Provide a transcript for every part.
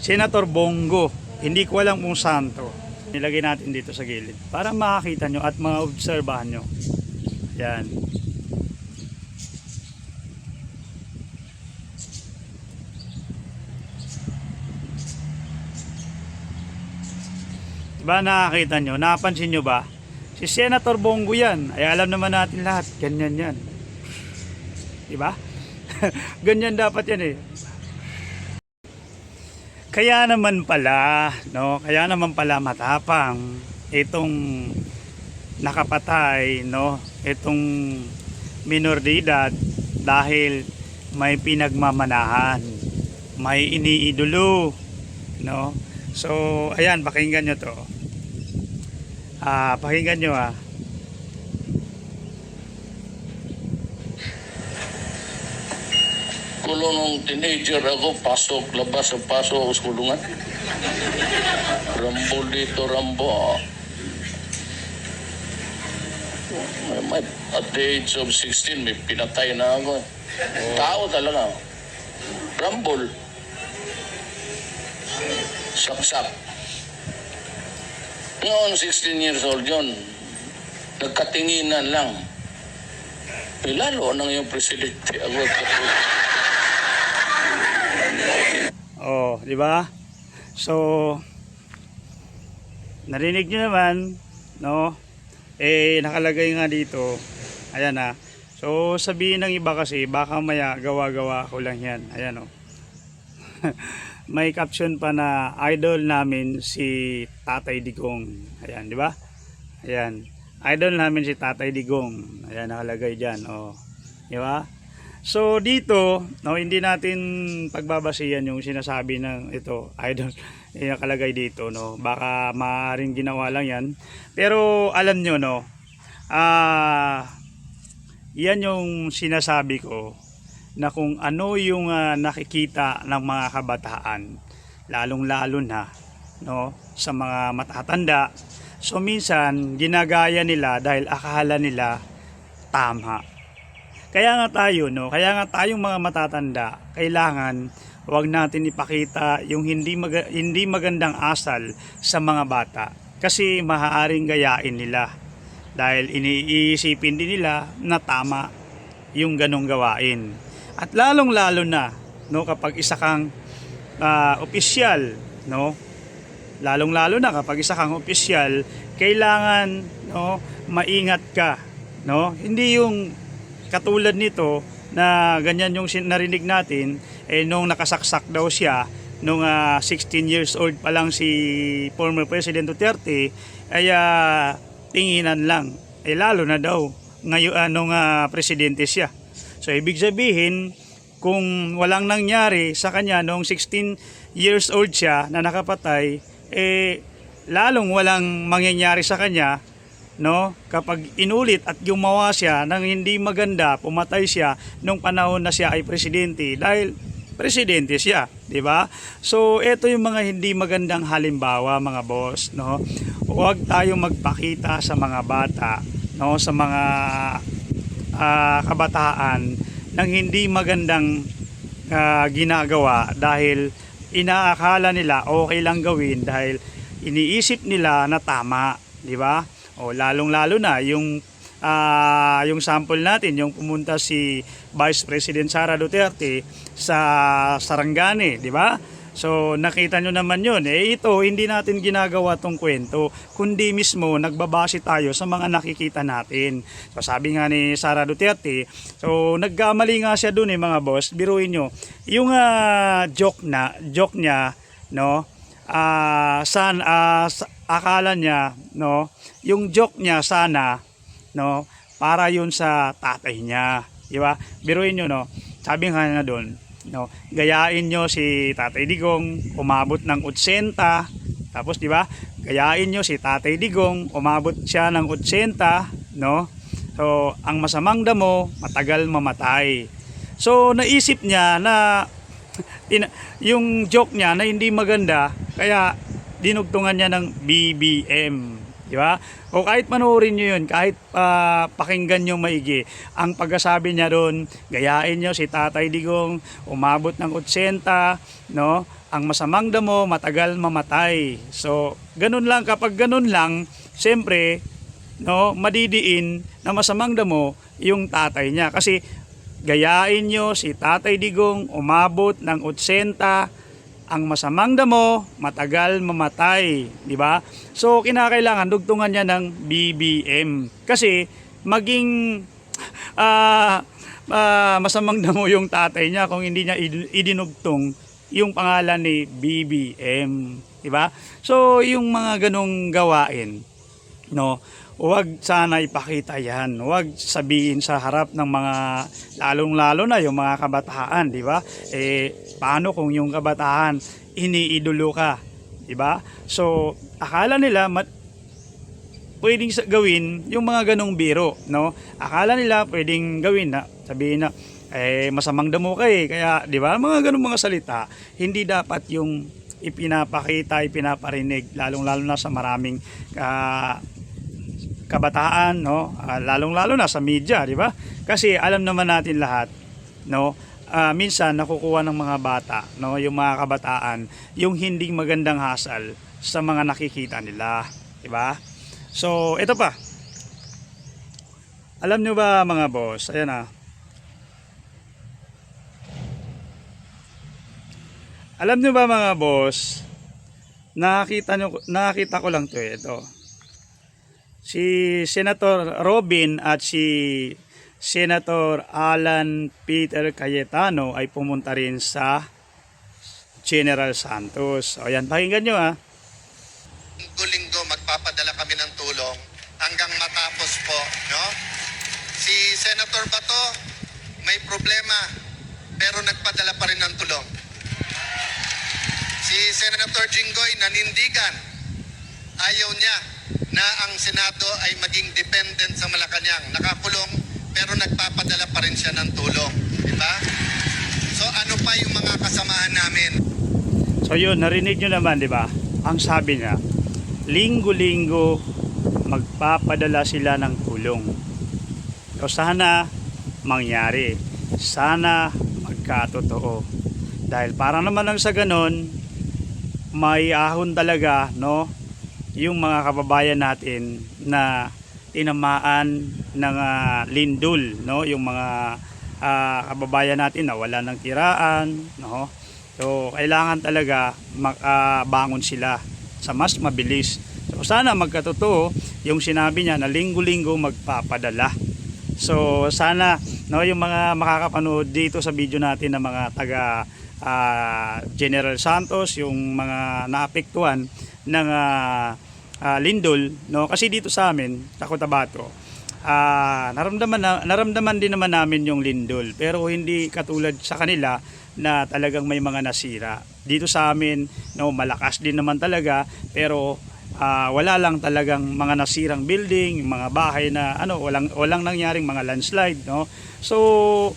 Senator Bongo. Hindi ko alam kung saan to. Nilagay natin dito sa gilid para makakita nyo at maobserbahan nyo. Yan. Diba nakakita nyo? Napansin nyo ba? Si Senator Bongo yan. Ay alam naman natin lahat. Ganyan yan. Diba? Ganyan dapat yan eh. Kaya naman pala, no? Kaya naman pala matapang itong nakapatay, no? Itong minor de edad dahil may pinagmamanahan, may iniidolo, no? So, ayan, pakinggan nyo to. Pakinggan nyo Kulo nung teenager ako, pasok, labas, pasok ako sa kulungan. Rambo dito, Rambo. At the age of 16, may pinatay na ako. Tao talaga. Rambol. Saksak. Noon, 16 years old yun. Nagkatinginan lang. Lalo nang yung presidente. Oh, di ba? So, narinig nyo naman, no? Nakalagay nga dito. Ayan na. So, sabihin ng iba kasi, baka maya gawa-gawa ko lang yan. Ayan May caption pa na idol namin si Tatay Digong. Ayan, di ba? Ayan. Idol namin si Tatay Digong. Ayan, nakalagay dyan. Oh, di ba? So dito, no, hindi natin pagbabasihan yung sinasabi ng ito, idol, nakalagay dito, no. Baka maaaring ginawa lang 'yan. Pero alam nyo, no, yan yung sinasabi ko na kung ano yung nakikita ng mga kabataan, lalong-lalo na, no, sa mga matatanda. So minsan ginagaya nila dahil akala nila tama. Kaya nga tayo, no, kaya nga tayong mga matatanda, kailangan wag natin ipakita yung hindi magandang asal sa mga bata kasi maaaring gayain nila dahil iniisipin din nila na tama yung ganong gawain. At lalong-lalo na, no, kapag isa kang opisyal, no, lalong-lalo na kapag isa kang opisyal, kailangan, no, maingat ka, no, hindi yung katulad nito na ganyan yung narinig natin nung nakasaksak daw siya nung 16 years old pa lang si former President Duterte ay tinginan lang lalo na daw ngayon nung presidente siya. So ibig sabihin kung walang nangyari sa kanya nung 16 years old siya na nakapatay, lalong walang mangyayari sa kanya, no, kapag inulit at gumawa siya ng hindi maganda, pumatay siya nung panahon na siya ay presidente dahil presidente siya, di ba? So ito yung mga hindi magandang halimbawa, mga boss, no. Huwag tayong magpakita sa mga bata, no, sa mga kabataan ng hindi magandang ginagawa dahil inaakala nila okay lang gawin dahil iniisip nila na tama, di ba? O lalong-lalo na yung sample natin, yung pumunta si Vice President Sara Duterte sa Sarangani, di ba? So nakita nyo naman yun. Ito hindi natin ginagawa tong kwento, kundi mismo nagbabase tayo sa mga nakikita natin. So sabi nga ni Sara Duterte, so nagkamali nga siya dun mga boss. Biruin nyo, yung joke niya, no, akala niya, no, yung joke niya sana, no, para yun sa tatay niya, di ba? Biruin nyo, no, sabi nga na doon, no, gayain nyo si Tatay Digong, umabot ng 80, tapos di ba, gayain nyo si Tatay Digong, umabot siya ng 80, no, so ang masamang damo, matagal mamatay. So naisip niya na yung joke niya na hindi maganda, kaya dinugtungan niya ng BBM, di ba? O kahit panoorin nyo yun, kahit pakinggan nyo maigi, ang pagkasabi niya doon, gayain nyo si Tatay Digong, umabot ng 80, no? ang masamang damo matagal mamatay. So, ganun lang, kapag ganun lang, siyempre, no, madidiin na masamang damo yung tatay niya. Kasi gayain nyo si Tatay Digong umabot ng 80, ang masamang damo matagal mamatay, di ba? So, kinakailangan dugtungan niya ng BBM. Kasi maging masamang damo yung tatay niya kung hindi niya idinugtong yung pangalan ni BBM, di ba? So, yung mga ganong gawain, no, huwag sana ipakita yan. Huwag sabihin sa harap ng mga, lalong-lalo na yung mga kabataan, di ba? Paano kung yung kabataan iniidolo ka, di ba? So, akala nila pwedeng gawin yung mga ganong biro, no? Akala nila pwedeng gawin na sabihin na masamang damo ka kaya, di ba? Mga ganong mga salita, hindi dapat yung ipinapakita, ipinaparinig, lalong-lalo na sa maraming kabataan, no? Lalong-lalo na sa media, di ba? Kasi alam naman natin lahat, no? Minsan nakukuha ng mga bata, no, yung mga kabataan, yung hindi magandang hasal sa mga nakikita nila, di ba? So, ito pa. Alam nyo ba mga boss, ayan alam nyo ba mga boss, nakita ko lang to ito. Si Senator Robin at si Senator Alan Peter Cayetano ay pumunta rin sa General Santos. O yan, pakinggan nyo Linggo magpapadala kami ng tulong hanggang matapos po, no? Si Senator Bato may problema pero nagpadala pa rin ng tulong. Si Senator Jinggoy nanindigan. Ayaw niya na ang Senado ay maging dependent sa Malacanang. Nakakulong pero nagpapadala pa rin siya ng tulong, di ba? So ano pa yung mga kasamahan namin? So yun, narinig nyo naman, di ba? Ang sabi niya, linggo-linggo magpapadala sila ng tulong. So sana mangyari, sana magkatotoo. Dahil para naman lang sa ganon, may ahon talaga, no, yung mga kababayan natin na tinamaan ng lindol, no, yung mga kababayan natin na wala ng tiraan, no. So kailangan talaga bangon sila sa mas mabilis. So sana magkatotoo yung sinabi niya na linggo-linggo magpapadala. So sana, no, yung mga makakapanood dito sa video natin na mga taga General Santos, yung mga naapektuhan ng lindol, no, kasi dito sa amin sa Cotabato, naramdaman din naman namin yung lindol, pero hindi katulad sa kanila na talagang may mga nasira. Dito sa amin, no, malakas din naman talaga, pero wala lang talagang mga nasirang building, mga bahay na walang nangyaring mga landslide, no. So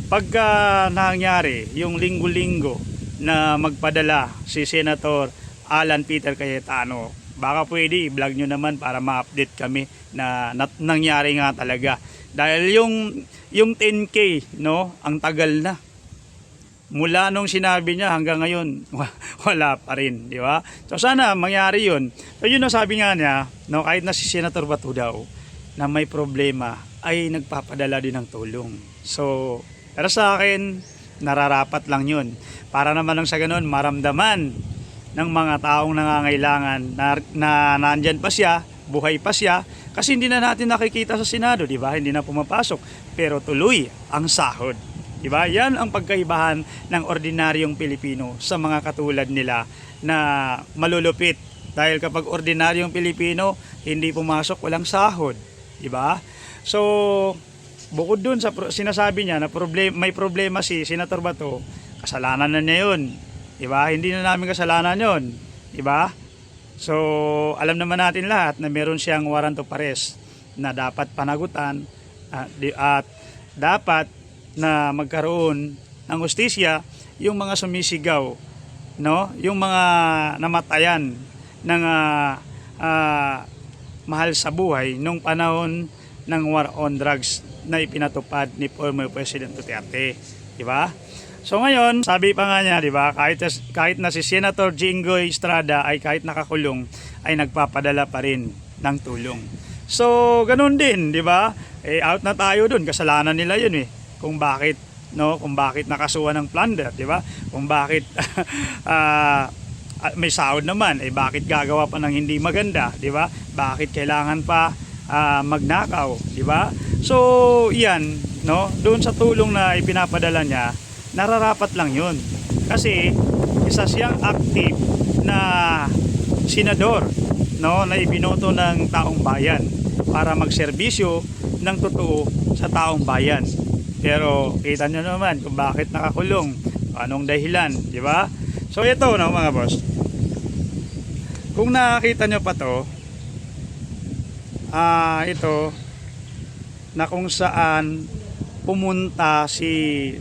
pagka nangyari yung linggo-linggo na magpadala si Senator Alan Peter Cayetano, baka pwede i-vlog nyo naman para ma-update kami na nangyari nga talaga. Dahil yung 10K, no, ang tagal na. Mula nung sinabi niya hanggang ngayon, wala pa rin, di ba? So sana mangyari yun. So yun ang sabi nga niya, no, kahit na si Senator Bato daw na may problema, ay nagpapadala din ng tulong. So pero sa akin, nararapat lang yun. Para naman lang sa ganun, maramdaman ng mga taong nangangailangan na nandyan pa siya, buhay pa siya, kasi hindi na natin nakikita sa Senado, di ba? Hindi na pumapasok, pero tuloy ang sahod. Di ba? Yan ang pagkaibahan ng ordinaryong Pilipino sa mga katulad nila na malulupit. Dahil kapag ordinaryong Pilipino, hindi pumasok, walang sahod. Di ba? So bukod dun sa sinasabi niya na may problema si Senator Bato, kasalanan na niya yun. Diba? Hindi na namin kasalanan yun. Diba? So, alam naman natin lahat na meron siyang warrant of arrest na dapat panagutan at dapat na magkaroon ng hustisya yung mga sumisigaw, no? Yung mga namatayan ng mahal sa buhay nung panahon ng war on drugs na ipinatupad ni former President Duterte, di ba? So ngayon, sabi pa nga niya, di ba, kahit na si Senator Jinggoy Estrada ay kahit nakakulong, ay nagpapadala pa rin ng tulong. So, ganun din, di ba? Out na tayo dun, kasalanan nila yun kung bakit, no, kung bakit nakasuhan ng plunder, di ba? Kung bakit may sahod naman, bakit gagawa pa ng hindi maganda, di ba? Bakit kailangan pa magnakaw, di ba? So, yan, no, doon sa tulong na ipinapadala niya, nararapat lang yun. Kasi isa siyang active na senador, no, na ibinoto ng taong bayan para magserbisyo ng totoo sa taong bayan. Pero kita nyo naman kung bakit nakakulong, anong dahilan, di ba? So ito, no, mga boss, kung nakakita nyo pa to, ito na kung saan pumunta si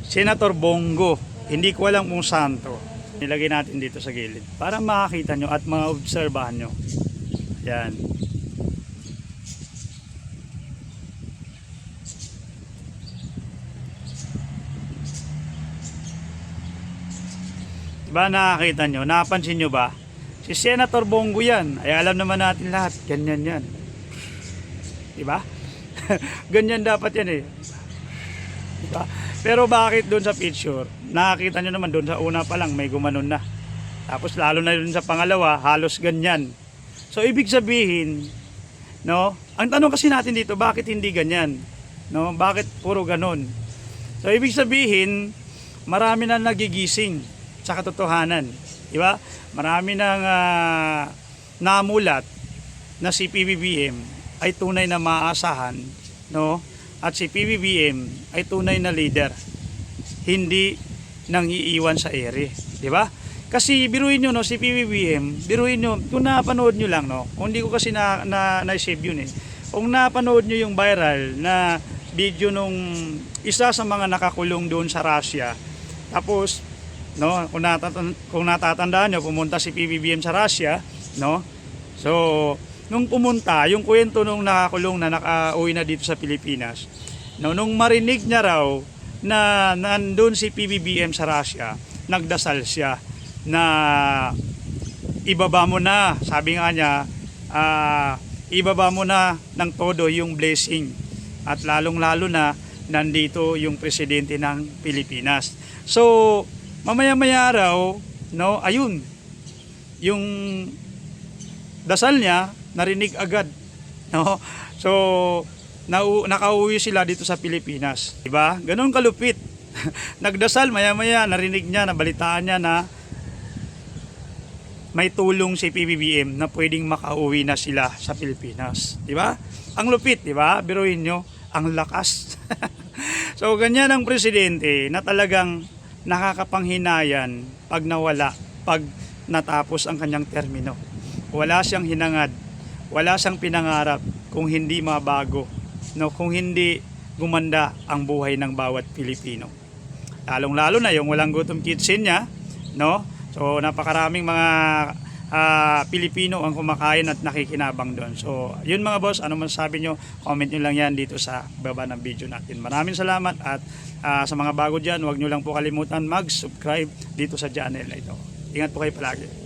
Senator Bongo, hindi ko alam kung saan to. Nilagay natin dito sa gilid para makakita nyo at maobserbahan nyo. Yan. Diba nakakita nyo? Napansin nyo ba? Si Senator Bongo yan. Ay alam naman natin lahat. Ganyan yan. Diba? Ganyan dapat yan Diba? Pero bakit doon sa picture, nakakita nyo naman doon sa una pa lang may gumanon na. Tapos lalo na doon sa pangalawa, halos ganyan. So ibig sabihin, no, ang tanong kasi natin dito, bakit hindi ganyan? No, bakit puro ganon? So ibig sabihin, marami na nagigising sa katotohanan, di ba? Marami nang namulat na si PBBM ay tunay na maaasahan, no? At si PBBM ay tunay na leader, hindi nang iiwan sa ere, di ba? Kasi biruin nyo, no, si PBBM, biruin nyo, kung napanood nyo lang, no, kung hindi ko kasi na-save yun kung napanood nyo yung viral na video nung isa sa mga nakakulong doon sa Russia, tapos, no, kung natatandaan nyo, pumunta si PBBM sa Russia, no, so, nung pumunta, yung kwento nung nakakulong na nakauwi na dito sa Pilipinas, no, nung marinig niya raw na nandun si PBBM sa Russia, nagdasal siya na ibaba mo na, sabi nga niya, ibaba mo na ng todo yung blessing at lalong-lalo na nandito yung presidente ng Pilipinas. So, mamaya-maya raw, no, ayun, yung dasal niya narinig agad, no? So nakauwi sila dito sa Pilipinas, di ba? Ganun kalupit. Nagdasal, maya-maya narinig niya, nabalitaan niya na may tulong si PBBM na pwedeng makauwi na sila sa Pilipinas, di ba? Ang lupit, di ba? Biruin nyo, ang lakas. So ganyan ang presidente na talagang nakakapanghinayan pag nawala, pag natapos ang kanyang termino. Wala siyang hinangad, wala siyang pinangarap kung hindi mabago, no, kung hindi gumanda ang buhay ng bawat Pilipino. Lalong-lalo na yung walang gutom kitchen niya, no? So napakaraming mga Pilipino ang kumakain at nakikinabang doon. So yun mga boss, ano masasabi nyo? Comment nyo lang yan dito sa baba ng video natin. Maraming salamat at sa mga bago dyan, huwag nyo lang po kalimutan mag-subscribe dito sa channel na ito. Ingat po kayo palagi.